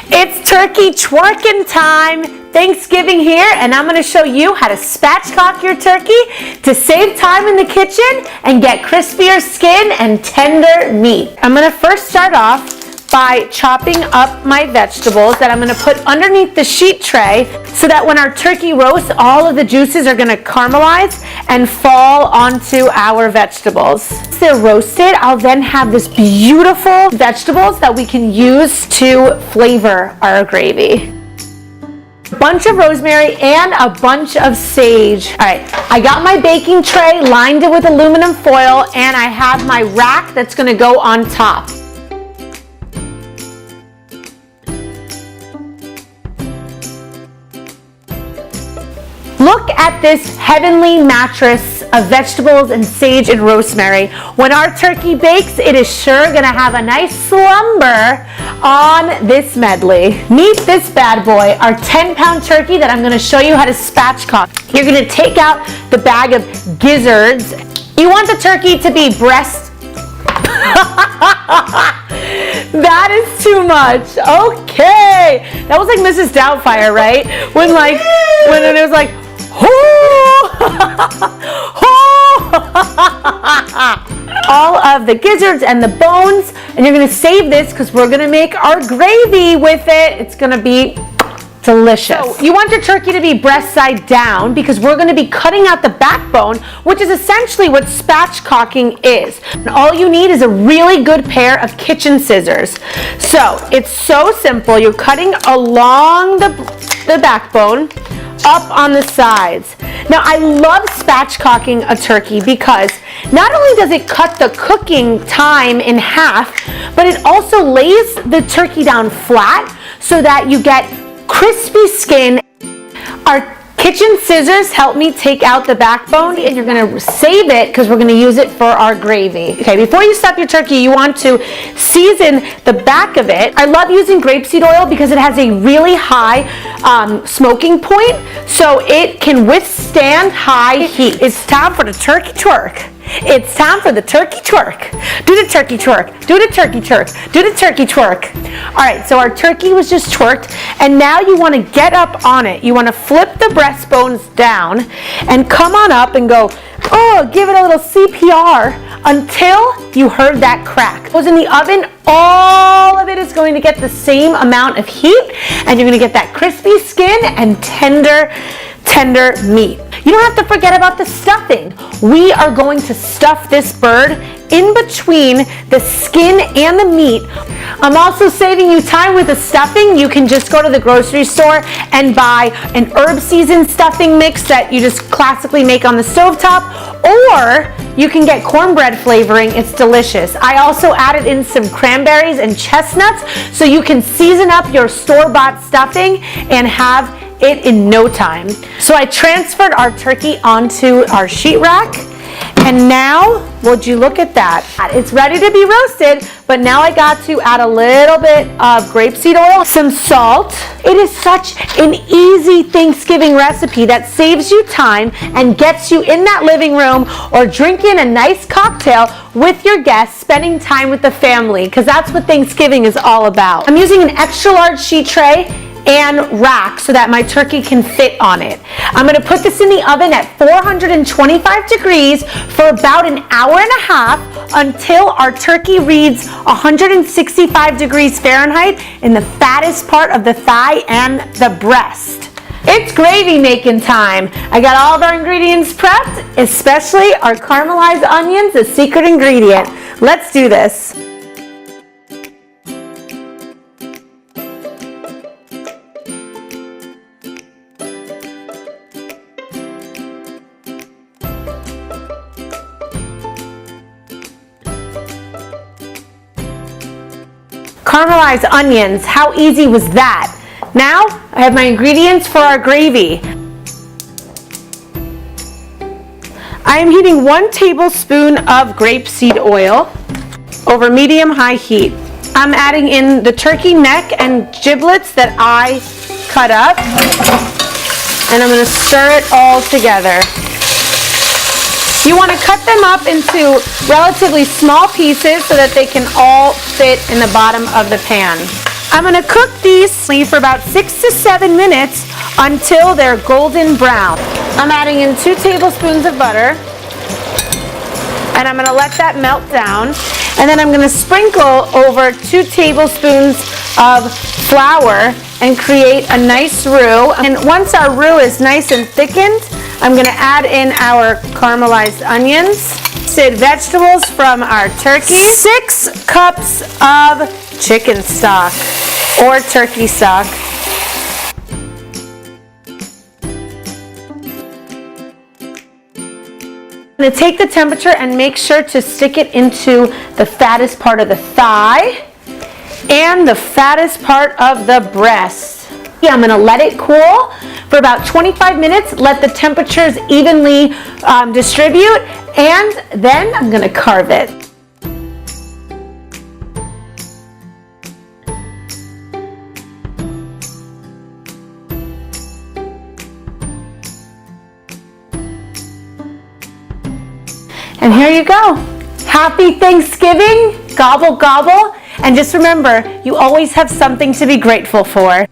It's turkey twerking time. Thanksgiving here, and I'm going to show you how to spatchcock your turkey to save time in the kitchen and get crispier skin and tender meat. I'm going to first start off by chopping up my vegetables that I'm going to put underneath the sheet tray so that when our turkey roasts, all of the juices are going to caramelize and fall onto our vegetables. Once they're roasted, I'll then have this beautiful vegetables that we can use to flavor our gravy. A bunch of rosemary and a bunch of sage. All right, I got my baking tray, lined it with aluminum foil, and I have my rack that's going to go on top. Look at this heavenly mattress of vegetables and sage and rosemary. When our turkey bakes, it is sure gonna have a nice slumber on this medley. Meet this bad boy, our 10-pound turkey that I'm gonna show you how to spatchcock. You're gonna take out the bag of gizzards. You want the turkey to be breast. That is too much. Okay. That was like Mrs. Doubtfire, right? When it was like, all of the gizzards and the bones, and you're gonna save this because we're gonna make our gravy with it. It's gonna be delicious. So you want your turkey to be breast side down because we're going to be cutting out the backbone, which is essentially what spatchcocking is. And all you need is a really good pair of kitchen scissors. So it's so simple. You're cutting along the backbone, up on the sides. Now I love spatchcocking a turkey because not only does it cut the cooking time in half, but it also lays the turkey down flat so that you get crispy skin. Our kitchen scissors help me take out the backbone, and you're going to save it because we're going to use it for our gravy. Okay, before you stuff your turkey, you want to season the back of it. I love using grapeseed oil because it has a really high smoking point, so it can withstand high heat. It's time for the turkey twerk. It's time for the turkey twerk. Do the turkey twerk. Do the turkey twerk. Do the turkey twerk. All right, so our turkey was just twerked, and now you want to get up on it. You want to flip the breastbones down and come on up and go, oh, give it a little CPR until you heard that crack. It goes in the oven. All of it is going to get the same amount of heat, and you're going to get that crispy skin and tender meat. You don't have to forget about the stuffing. We are going to stuff this bird in between the skin and the meat. I'm also saving you time with the stuffing. You can just go to the grocery store and buy an herb seasoned stuffing mix that you just classically make on the stovetop, or you can get cornbread flavoring. It's delicious. I also added in some cranberries and chestnuts so you can season up your store-bought stuffing and have it in no time. So I transferred our turkey onto our sheet rack, and now would you look at that? It's ready to be roasted, but now I got to add a little bit of grapeseed oil, some salt. It is such an easy Thanksgiving recipe that saves you time and gets you in that living room or drinking a nice cocktail with your guests, spending time with the family, because that's what Thanksgiving is all about. I'm using an extra large sheet tray and rack so that my turkey can fit on it. I'm going to put this in the oven at 425 degrees for about an hour and a half until our turkey reads 165 degrees Fahrenheit in the fattest part of the thigh and the breast. It's gravy making time. I got all of our ingredients prepped, especially our caramelized onions, the secret ingredient. Let's do this. Caramelized onions, how easy was that? Now I have my ingredients for our gravy. I am heating 1 tablespoon of grapeseed oil over medium-high heat. I'm adding in the turkey neck and giblets that I cut up, and I'm going to stir it all together. You want to cut them up into relatively small pieces so that they can all fit in the bottom of the pan. I'm gonna cook these for about 6 to 7 minutes until they're golden brown. I'm adding in 2 tablespoons of butter, and I'm gonna let that melt down. And then I'm gonna sprinkle over 2 tablespoons of flour and create a nice roux. And once our roux is nice and thickened, I'm gonna add in our caramelized onions, vegetables from our turkey, 6 cups of chicken stock or turkey stock. I'm going to take the temperature and make sure to stick it into the fattest part of the thigh and the fattest part of the breast. I'm going to let it cool for about 25 minutes, let the temperatures evenly distribute, and then I'm going to carve it. And here you go. Happy Thanksgiving, gobble gobble, and just remember, you always have something to be grateful for.